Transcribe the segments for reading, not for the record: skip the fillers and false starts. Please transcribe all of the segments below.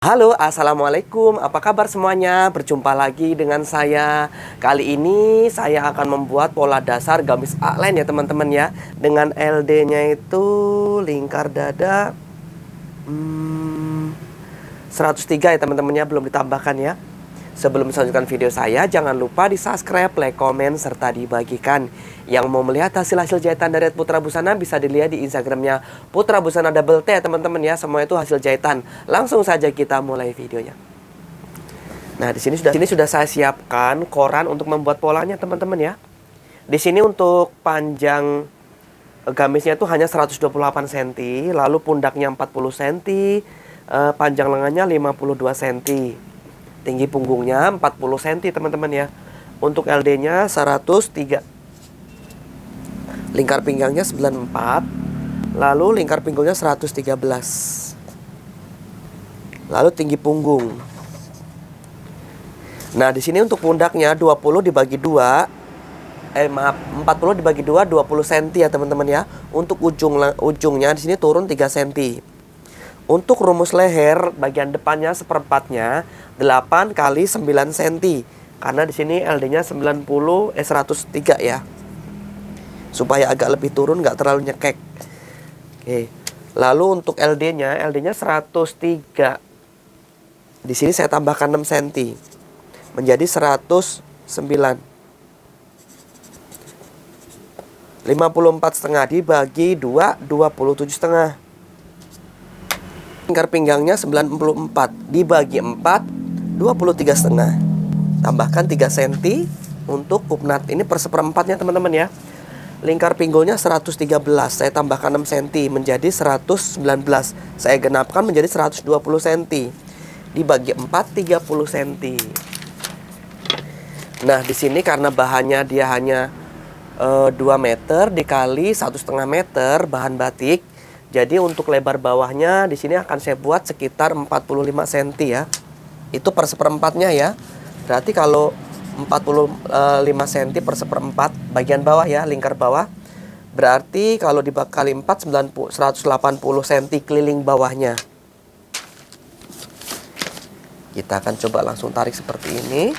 Halo, assalamualaikum. Apa kabar semuanya? Berjumpa lagi dengan saya. Kali ini saya akan membuat pola dasar gamis A-line ya teman-teman ya. Dengan LD-nya itu lingkar dada 103 ya teman-teman ya, belum ditambahkan ya. Sebelum melanjutkan video saya, jangan lupa di subscribe, like, komen, serta dibagikan. Yang mau melihat hasil-hasil jahitan dari Putra Busana bisa dilihat di Instagramnya Putra Busana Double T ya teman-teman ya. Semua itu hasil jahitan. Langsung saja kita mulai videonya. Nah, di sini sudah saya siapkan koran untuk membuat polanya teman-teman ya. Di sini untuk panjang gamisnya itu hanya 128 cm, lalu pundaknya 40 cm, panjang lengannya 52 cm. Tinggi punggungnya 40 cm teman-teman ya. Untuk LD-nya 103. Lingkar pinggangnya 94. Lalu lingkar pinggulnya 113. Lalu tinggi punggung. Nah, di sini untuk pundaknya 20 dibagi 2. 40 dibagi 2 20 cm ya teman-teman ya. Untuk ujungnya di sini turun 3 cm. Untuk rumus leher bagian depannya seperempatnya 8 kali 9 cm. Karena di sini LD-nya 103 ya. Supaya agak lebih turun, nggak terlalu nyekek. Oke. Lalu untuk LD-nya 103. Di sini saya tambahkan 6 cm. Menjadi 109. 54,5 dibagi 2 27,5. Lingkar pinggangnya 94 dibagi 4 23,5. Tambahkan 3 cm untuk kupnat. Ini per seperempatnya teman-teman ya. Lingkar pinggulnya 113. Saya tambahkan 6 cm menjadi 119. Saya genapkan menjadi 120 cm. Dibagi 4 30 cm. Nah, di sini karena bahannya dia hanya 2 meter dikali 1,5 meter bahan batik. Jadi untuk lebar bawahnya di sini akan saya buat sekitar 45 cm ya. Itu per seperempatnya ya. Berarti kalau 45 cm per seperempat bagian bawah ya, lingkar bawah. Berarti kalau dibagi 4 180 cm keliling bawahnya. Kita akan coba langsung tarik seperti ini.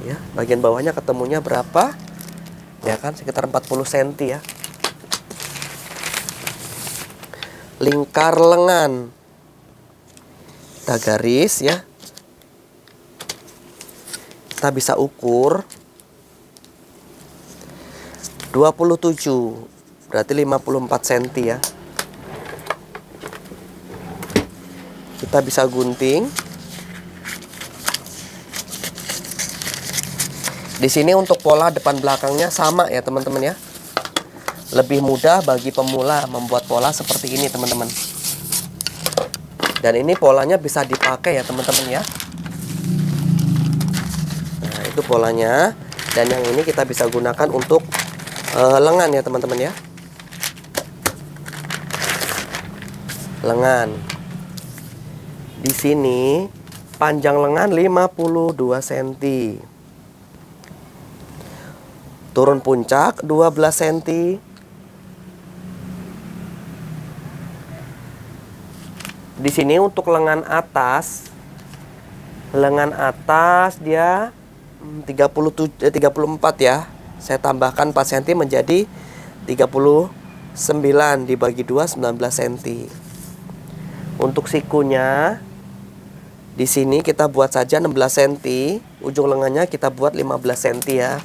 Ya, bagian bawahnya ketemunya berapa? Ya kan, sekitar 40 cm ya. Lingkar lengan. Kita garis ya. Kita bisa ukur 27. Berarti 54 cm ya. Kita bisa gunting. Di sini untuk pola depan belakangnya sama ya teman-teman ya. Lebih mudah bagi pemula membuat pola seperti ini teman-teman. Dan ini polanya bisa dipakai ya teman-teman ya. Nah, itu polanya. Dan yang ini kita bisa gunakan untuk lengan ya teman-teman ya. Lengan. Di sini panjang lengan 52 cm. Turun puncak 12 cm. Di sini untuk lengan atas dia 34 ya. Saya tambahkan 4 cm menjadi 39 dibagi 2 19 cm. Untuk sikunya di sini kita buat saja 16 cm, ujung lengannya kita buat 15 cm ya.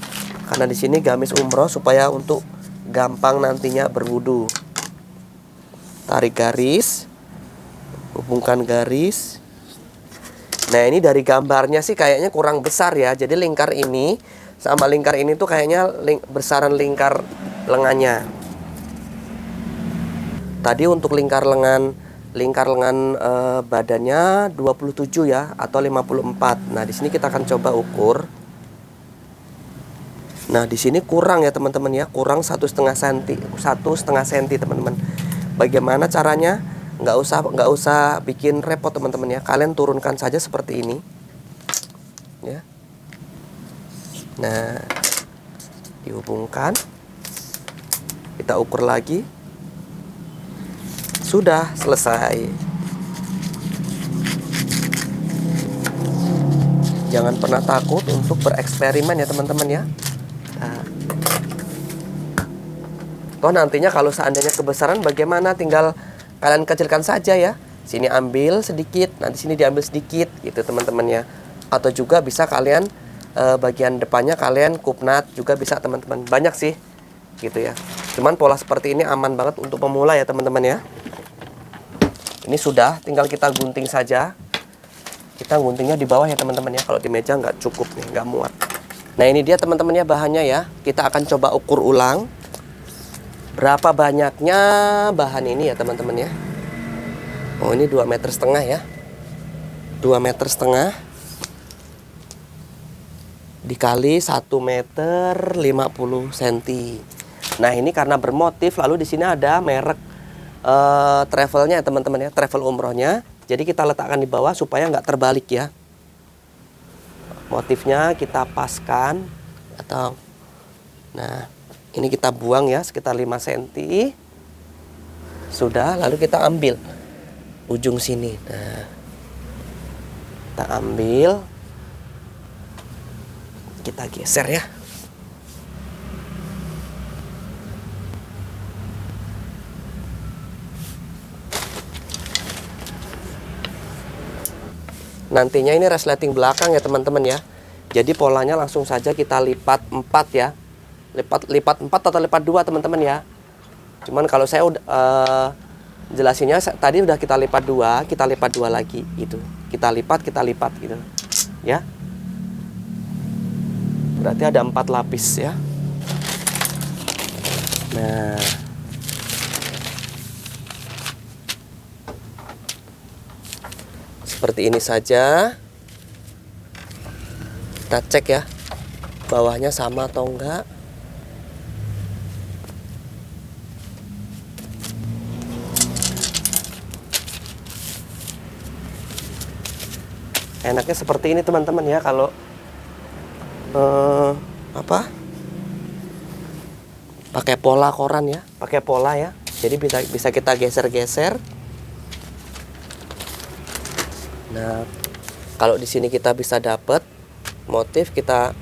Karena di sini gamis umroh supaya untuk gampang nantinya berwudu. Tarik garis, hubungkan garis. Nah, ini dari gambarnya sih kayaknya kurang besar ya. Jadi lingkar ini sama lingkar ini tuh kayaknya besaran lingkar lengannya. Tadi untuk lingkar lengan badannya 27 ya atau 54. Nah, di sini kita akan coba ukur. Nah, di sini kurang ya teman-teman ya, kurang 1,5 cm teman-teman. Bagaimana caranya? Nggak usah bikin repot teman-teman ya. Kalian turunkan saja seperti ini. Ya. Nah, dihubungkan. Kita ukur lagi. Sudah selesai. Jangan pernah takut untuk bereksperimen ya teman-teman ya. Nah. Toh nantinya kalau seandainya kebesaran bagaimana, tinggal kalian kecilkan saja ya. Sini ambil sedikit, nanti sini diambil sedikit gitu teman-teman ya. Atau juga bisa kalian bagian depannya kalian kupnat juga bisa teman-teman. Banyak sih gitu ya. Cuman pola seperti ini aman banget untuk pemula ya teman-teman ya. Ini sudah, tinggal kita gunting saja. Kita guntingnya di bawah ya teman-teman ya. Kalau di meja nggak cukup nih, nggak muat. Nah ini dia teman-teman ya bahannya ya. Kita akan coba ukur ulang berapa banyaknya bahan ini ya teman-teman ya. Oh ini 2,5 meter ya. 2,5 meter dikali 1 meter 50 cm. Nah ini karena bermotif, lalu di sini ada merek travelnya ya teman-teman ya, travel umrohnya. Jadi kita letakkan di bawah supaya nggak terbalik ya. Motifnya kita paskan atau nah ini kita buang ya sekitar 5 cm. Sudah, lalu kita ambil ujung sini. Nah kita ambil, kita geser ya. Nantinya ini resleting belakang ya teman-teman ya. Jadi polanya langsung saja kita lipat 4 ya. Lipat 4 atau lipat 2 teman-teman ya. Cuman kalau saya jelasinnya tadi udah kita lipat 2, kita lipat 2 lagi gitu. Kita lipat gitu. Ya. Berarti ada 4 lapis ya. Nah. Seperti ini saja. Kita cek ya bawahnya sama atau enggak. Enaknya seperti ini teman-teman ya kalau pakai pola koran ya, pakai pola ya. Jadi bisa kita geser-geser. Nah, kalau di sini kita bisa dapat motif kita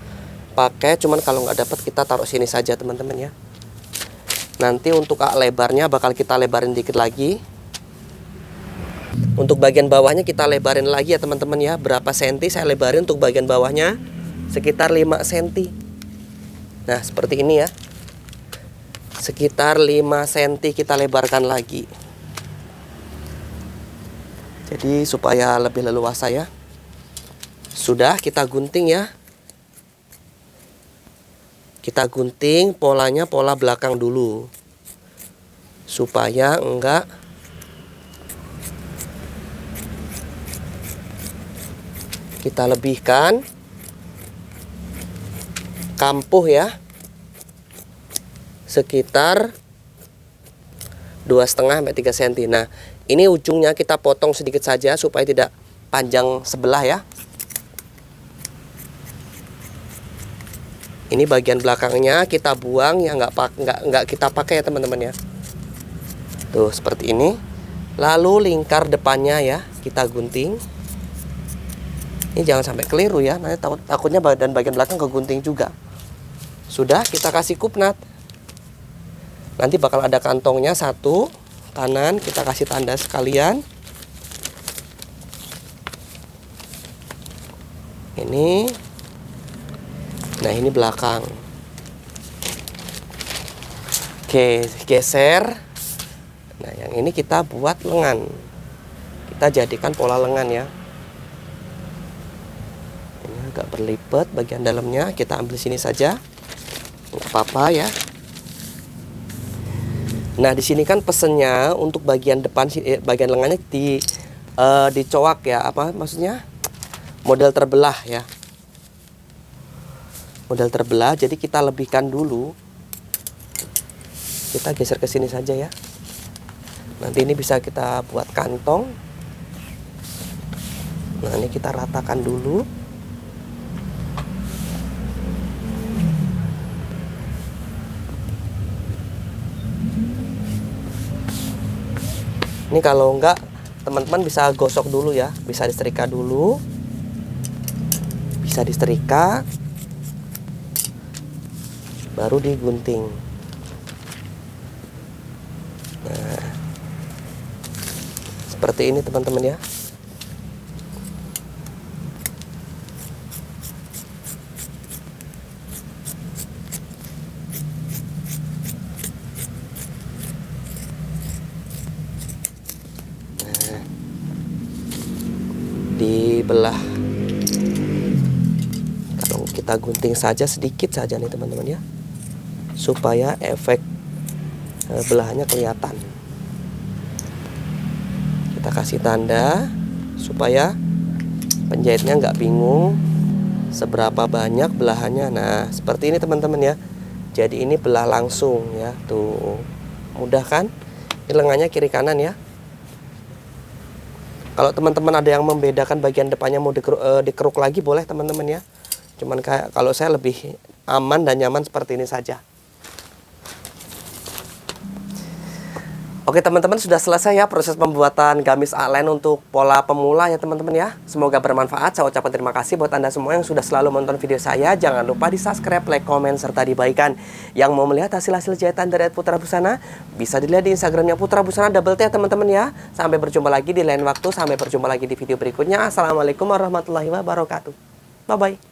pakai, cuman kalau nggak dapat kita taruh sini saja teman-teman ya. Nanti untuk lebarnya bakal kita lebarin dikit lagi. Untuk bagian bawahnya kita lebarin lagi ya teman-teman ya. Berapa senti saya lebarin untuk bagian bawahnya? Sekitar 5 cm. Nah, seperti ini ya. Sekitar 5 cm kita lebarkan lagi. Jadi supaya lebih leluasa ya. Sudah, kita gunting ya. Kita gunting polanya pola belakang dulu. Supaya enggak kita lebihkan. Kampuh ya. Sekitar 2,5 sampai 3 cm. Nah, ini ujungnya kita potong sedikit saja supaya tidak panjang sebelah ya. Ini bagian belakangnya kita buang ya, nggak kita pakai ya teman-teman ya. Tuh seperti ini. Lalu lingkar depannya ya kita gunting. Ini jangan sampai keliru ya, nanti takutnya badan bagian belakang kegunting juga. Sudah, kita kasih kupnat. Nanti bakal ada kantongnya satu kanan, kita kasih tanda sekalian. Ini. Nah, ini belakang. Oke, geser. Nah, yang ini kita buat lengan. Kita jadikan pola lengan ya. Ini agak berlipat bagian dalamnya, kita ambil sini saja. Nggak apa-apa ya. Nah, di sini kan pesennya untuk bagian depan, bagian lengannya dicoak ya, apa maksudnya? Model terbelah ya. Model terbelah, jadi kita lebihkan dulu. Kita geser ke sini saja ya. Nanti ini bisa kita buat kantong. Nah, ini kita ratakan dulu. Ini kalau enggak, teman-teman bisa gosok dulu ya, bisa disetrika dulu, bisa disetrika, baru digunting. Nah, seperti ini teman-teman ya. Dibelah. Kalau kita gunting saja sedikit saja nih teman-teman ya, supaya efek belahannya kelihatan. Kita kasih tanda supaya penjahitnya nggak bingung seberapa banyak belahannya. Nah, seperti ini teman-teman ya. Jadi ini belah langsung ya, tuh mudah kan? Ini lengannya kiri kanan ya. Kalau teman-teman ada yang membedakan bagian depannya mau dikeruk lagi, boleh teman-teman ya. Cuman kayak kalau saya lebih aman dan nyaman seperti ini saja. Oke teman-teman, sudah selesai ya proses pembuatan gamis A-line untuk pola pemula ya teman-teman ya. Semoga bermanfaat. Saya ucapkan terima kasih buat Anda semua yang sudah selalu menonton video saya. Jangan lupa di subscribe, like, komen, serta dibagikan. Yang mau melihat hasil-hasil jahitan dari Putra Busana, bisa dilihat di Instagramnya Putra Busana double T ya teman-teman ya. Sampai berjumpa lagi di lain waktu. Sampai berjumpa lagi di video berikutnya. Assalamualaikum warahmatullahi wabarakatuh. Bye-bye.